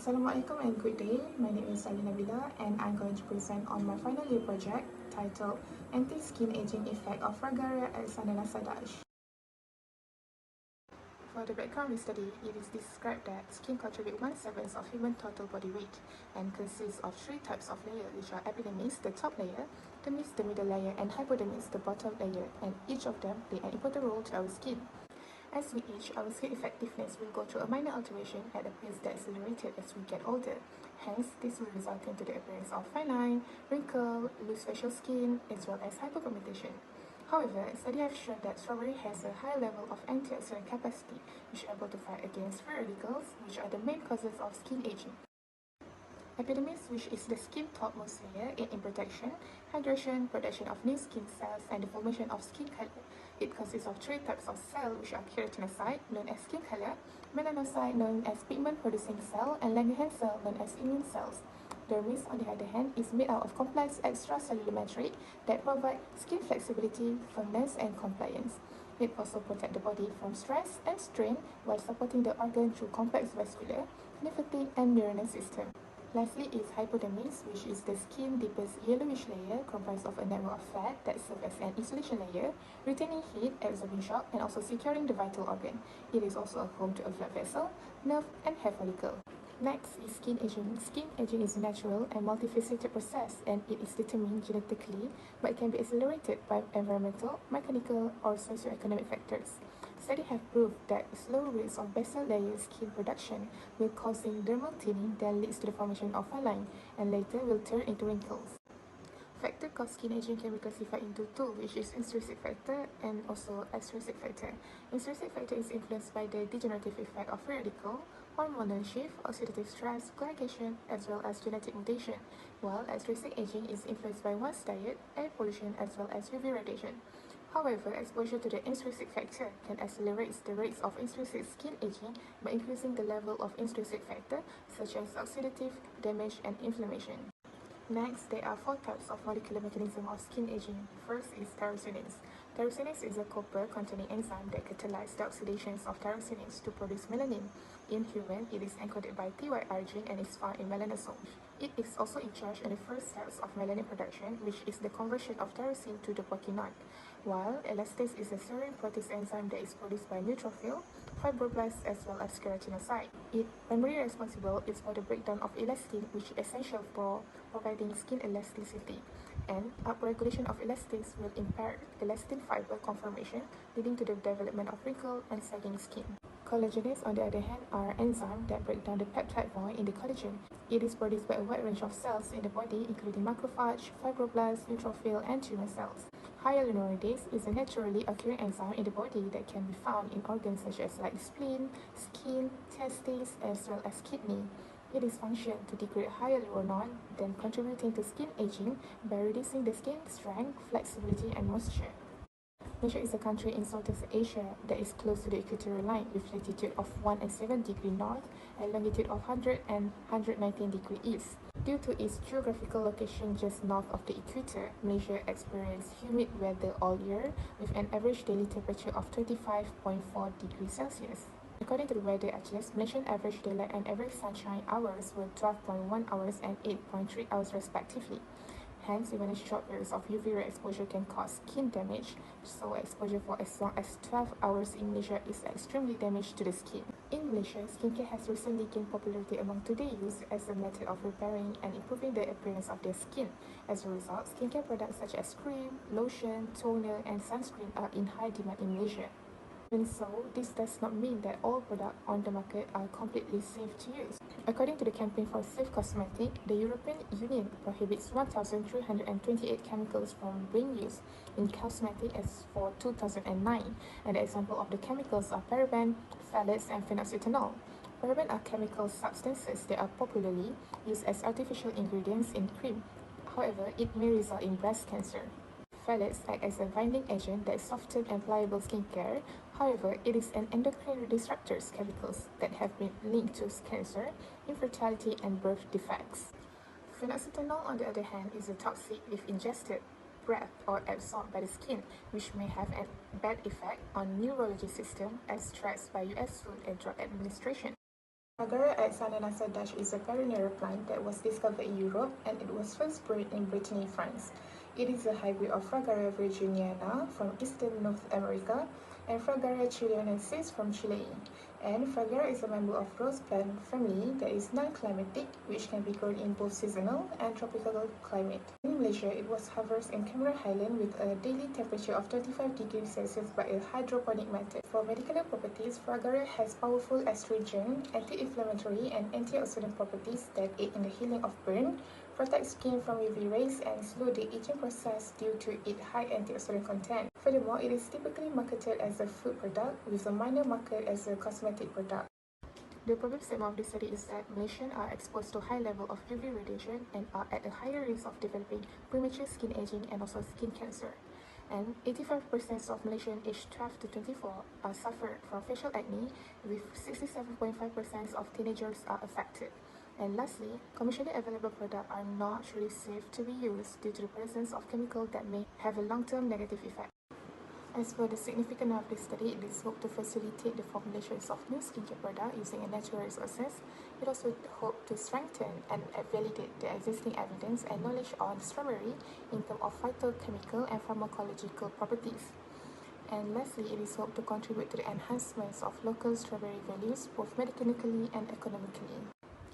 Assalamualaikum and good day. My name is Nabila and I'm going to present on my final year project titled Anti-Skin Aging Effect of Fragaria as ananassa Duch. For the background study, it is described that skin contributes 1/7 of human total body weight and consists of three types of layers, which are epidermis, the top layer, dermis, the middle layer, and hypodermis, the bottom layer, and each of them play an important role to our skin. As we age, our skin effectiveness will go through a minor alteration at a pace that accelerated as we get older. Hence, this will result into the appearance of fine line, wrinkle, loose facial skin, as well as hyperpigmentation. However, studies have shown that strawberry has a high level of antioxidant capacity, which are able to fight against free radicals, which are the main causes of skin aging. Epidermis, which is the skin topmost layer, aids in protection, hydration, production of new skin cells, and the formation of skin color. It consists of three types of cells, which are keratinocyte, known as skin color, melanocyte, known as pigment-producing cell, and Langerhans cell, known as immune cells. Dermis, on the other hand, is made out of complex extracellular matrix that provide skin flexibility, firmness, and compliance. It also protects the body from stress and strain while supporting the organ through complex vascular, lymphatic, and neuronal system. Lastly is hypodermis, which is the skin deepest yellowish layer comprised of a network of fat that serves as an insulation layer, retaining heat, absorbing shock, and also securing the vital organ. It is also a home to a blood vessel, nerve, and hair follicle. Next is skin aging. Skin aging is a natural and multifaceted process, and it is determined genetically, but it can be accelerated by environmental, mechanical, or socioeconomic factors. Studies have proved that slow rates of basal layer skin production will cause dermal thinning that leads to the formation of fine line and later will turn into wrinkles. Factor cause skin aging can be classified into two, which is intrinsic factor and also extrinsic factor. Intrinsic factor is influenced by the degenerative effect of free radical, hormonal shift, oxidative stress, glycation, as well as genetic mutation, while extrinsic aging is influenced by one's diet, air pollution, as well as UV radiation. However, exposure to the intrinsic factor can accelerate the rates of intrinsic skin aging by increasing the level of intrinsic factor, such as oxidative damage and inflammation. Next, there are four types of molecular mechanism of skin aging. First is tyrosinase. Tyrosinase is a copper-containing enzyme that catalyzes the oxidations of tyrosinase to produce melanin. In human, it is encoded by TYR gene and is found in melanosomes. It is also in charge in the first steps of melanin production, which is the conversion of tyrosine to the poikinone, while elastase is a serine protease enzyme that is produced by neutrophil, fibroblasts, as well as keratinocyte. It primarily responsible is for the breakdown of elastin, which is essential for providing skin elasticity, and upregulation of elastase will impair elastin fiber conformation, leading to the development of wrinkle and sagging skin. Collagenase, on the other hand, are enzymes that break down the peptide bond in the collagen. It is produced by a wide range of cells in the body, including macrophage, fibroblasts, neutrophil, and tumor cells. Hyaluronidase is a naturally occurring enzyme in the body that can be found in organs such as like spleen, skin, testes, as well as kidney. It is functioned to degrade hyaluronan, then contributing to skin aging by reducing the skin strength, flexibility, and moisture. Malaysia is a country in Southeast Asia that is close to the equatorial line with latitude of 107 degrees north and longitude of 100 and 119 degrees east. Due to its geographical location just north of the equator, Malaysia experiences humid weather all year with an average daily temperature of 25.4 degrees Celsius. According to the Weather Atlas, Malaysian average daylight and average sunshine hours were 12.1 hours and 8.3 hours respectively. Hence, even a short periods of UV ray exposure can cause skin damage, so exposure for as long as 12 hours in Malaysia is extremely damaging to the skin. In Malaysia, skincare has recently gained popularity among today's youth as a method of repairing and improving the appearance of their skin. As a result, skincare products such as cream, lotion, toner, and sunscreen are in high demand in Malaysia. Even so, this does not mean that all products on the market are completely safe to use. According to the Campaign for Safe Cosmetics, the European Union prohibits 1,328 chemicals from being used in cosmetics as for 2009, and the example of the chemicals are paraben, phthalates, and phenoxyethanol. Paraben are chemical substances that are popularly used as artificial ingredients in cream. However, it may result in breast cancer. Phthalates act as a binding agent that softens and pliable skincare. However, it is an endocrine disruptor chemicals that have been linked to cancer, infertility, and birth defects. Phenoxyethanol, on the other hand, is a toxic if ingested, breathed, or absorbed by the skin, which may have a bad effect on neurology system as stressed by US Food and Drug Administration. Fragaria x ananassa Duch is a perennial plant that was discovered in Europe and it was first bred in Brittany, France. It is a hybrid of Fragaria virginiana from eastern North America and Fragaria chileensis from Chile. And Fragaria is a member of rose plant family that is non-climatic, which can be grown in both seasonal and tropical climate. In Malaysia, it was harvested in Cameron Highland with a daily temperature of 25 degrees Celsius by a hydroponic method. For medicinal properties, Fragaria has powerful astringent, anti-inflammatory, and antioxidant properties that aid in the healing of burn, protect skin from UV rays, and slow the aging process due to its high antioxidant content. Furthermore, it is typically marketed as a food product with a minor market as a cosmetic product. The problem statement of this study is that Malaysians are exposed to high level of UV radiation and are at a higher risk of developing premature skin aging and also skin cancer. And 85% of Malaysians aged 12 to 24 are suffered from facial acne, with 67.5% of teenagers are affected. And lastly, commercially available products are not really safe to be used due to the presence of chemicals that may have a long-term negative effect. As for the significance of this study, it is hoped to facilitate the formulations of new skincare products using a natural resources. It also hopes to strengthen and validate the existing evidence and knowledge on strawberry in terms of phytochemical and pharmacological properties. And lastly, it is hoped to contribute to the enhancements of local strawberry values both medicinally and economically.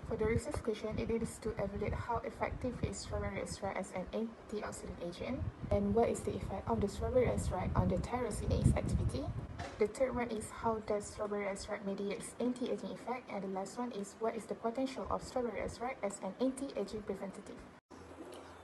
For the research question, it is to evaluate how effective is strawberry extract as an antioxidant agent, and what is the effect of the strawberry extract on the tyrosinase activity. The third one is how does strawberry extract mediate anti-aging effect, and the last one is what is the potential of strawberry extract as an anti-aging preventative.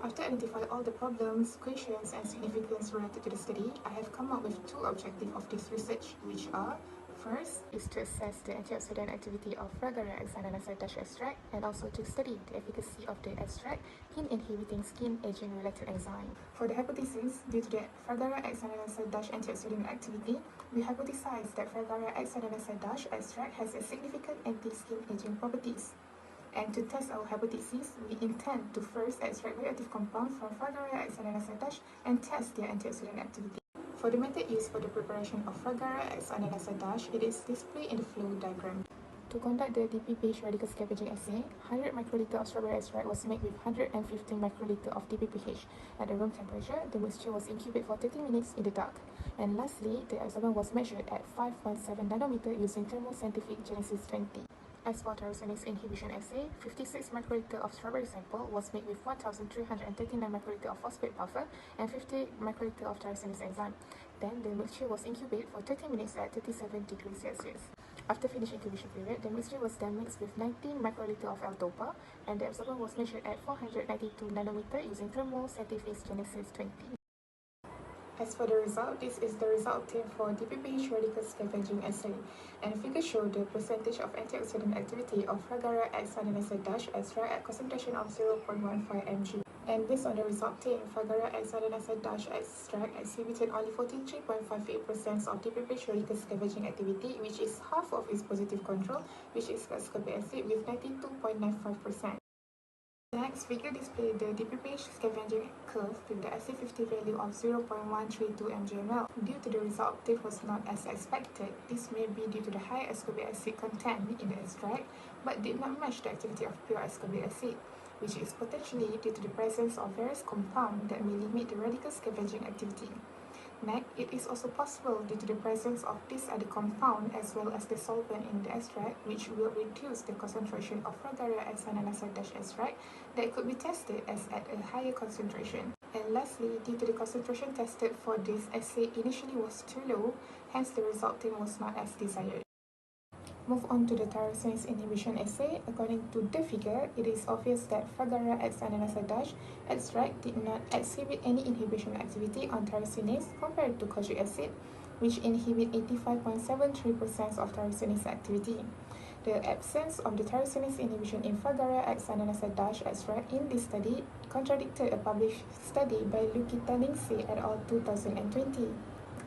After identifying all the problems, questions, and significance related to the study, I have come up with two objectives of this research, which are: first is to assess the antioxidant activity of Fragaria x ananassa Duch extract, and also to study the efficacy of the extract in inhibiting skin aging-related enzyme. For the hypothesis, due to the Fragaria x ananassa Duch antioxidant activity, we hypothesize that Fragaria x ananassa Duch extract has a significant anti-skin aging properties. And to test our hypothesis, we intend to first extract radioactive compounds from Fragaria x ananassa Duch and test their antioxidant activity. For the method used for the preparation of Fragaria x ananassa Duch, it is displayed in the flow diagram. To conduct the DPPH radical scavenging assay, 100 microliter of strawberry extract was made with 115 microliter of DPPH. At the room temperature, the mixture was incubated for 30 minutes in the dark. And lastly, the absorbance was measured at 5.7 nanometer using thermoscientific Genesis 20. As for tyrosinase inhibition assay, 56 microliter of strawberry sample was made with 1,339 microliter of phosphate buffer and 50 microliter of tyrosinase enzyme. Then the mixture was incubated for 30 minutes at 37 degrees Celsius. After finished incubation period, the mixture was then mixed with 19 microliter of L-Dopa, and the absorbance was measured at 492 nanometer using thermoscientific Genesis 20. As for the result, this is the result obtained for DPPH radical scavenging assay, and figures show the percentage of antioxidant activity of Fragaria x ananassa Duch extract at concentration of 0.15 mg. And based on the result obtained, Fragaria x ananassa Duch extract exhibited only 43.58% of DPPH radical scavenging activity, which is half of its positive control, which is ascorbic acid with 92.95%. Next, figure display the DPPH scavenging curve with the AC50 value of 0.132 mg/ml. Due to the result obtained was not as expected, this may be due to the high ascorbic acid content in the extract, but did not match the activity of pure ascorbic acid, which is potentially due to the presence of various compounds that may limit the radical scavenging activity. Next, it is also possible due to the presence of this other compound as well as the solvent in the extract, which will reduce the concentration of Fragaria x ananassa Duch extract that could be tested as at a higher concentration. And lastly, due to the concentration tested for this assay initially was too low, hence the result was not as desired. Move on to the tyrosinase inhibition assay. According to the figure, it is obvious that Fragaria x ananassa Duch extract did not exhibit any inhibition activity on tyrosinase compared to kojic acid, which inhibit 85.73% of tyrosinase activity. The absence of the tyrosinase inhibition in Fragaria x ananassa Duch extract in this study contradicted a published study by Lukitaningsih et al. 2020.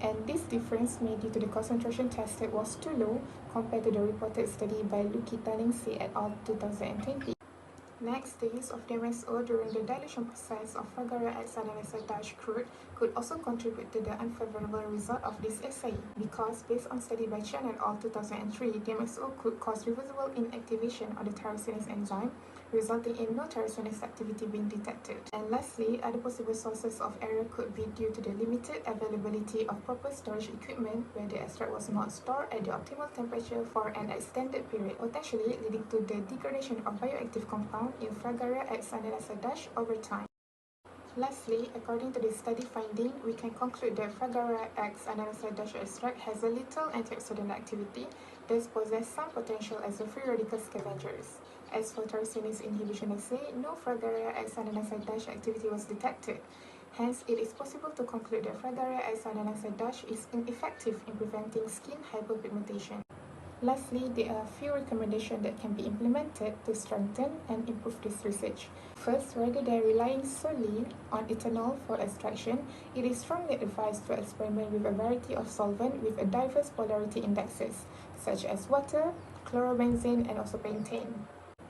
And this difference may due to the concentration tested was too low compared to the reported study by Lukitaningsih et al. 2020. Next, the use of DMSO during the dilution process of Fragaria x ananassa Duch crude could also contribute to the unfavorable result of this assay, because based on study by Chen et al. 2003, DMSO could cause reversible inactivation of the tyrosinase enzyme, resulting in no tyrosinase activity being detected. And lastly, other possible sources of error could be due to the limited availability of proper storage equipment, where the extract was not stored at the optimal temperature for an extended period, potentially leading to the degradation of bioactive compound in Fragaria x ananassa Duch over time. Lastly, according to this study finding, we can conclude that Fragaria x ananassa Duch extract has a little antioxidant activity, thus possess some potential as a free radical scavengers. As for tyrosinase inhibition assay, no Fragaria x ananassa Duch activity was detected. Hence, it is possible to conclude that Fragaria x ananassa Duch is ineffective in preventing skin hyperpigmentation. Lastly, there are a few recommendations that can be implemented to strengthen and improve this research. First, rather than relying solely on ethanol for extraction, it is strongly advised to experiment with a variety of solvent with a diverse polarity indexes, such as water, chlorobenzene, and also pentane,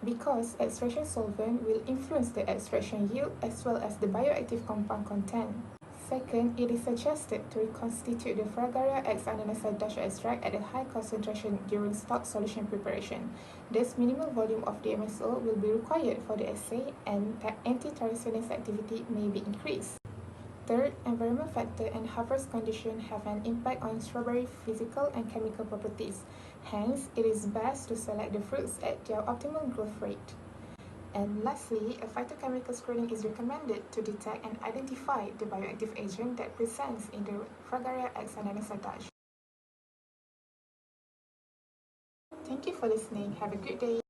because extraction solvent will influence the extraction yield as well as the bioactive compound content. Second, it is suggested to reconstitute the Fragaria x ananassa Duch extract at a high concentration during stock solution preparation. Thus, minimal volume of DMSO will be required for the assay, and anti-tyrosinase activity may be increased. Third, environment factor and harvest condition have an impact on strawberry physical and chemical properties. Hence, it is best to select the fruits at their optimal growth rate. And lastly, a phytochemical screening is recommended to detect and identify the bioactive agent that presents in the Fragaria x ananassa Duch. Thank you for listening. Have a good day.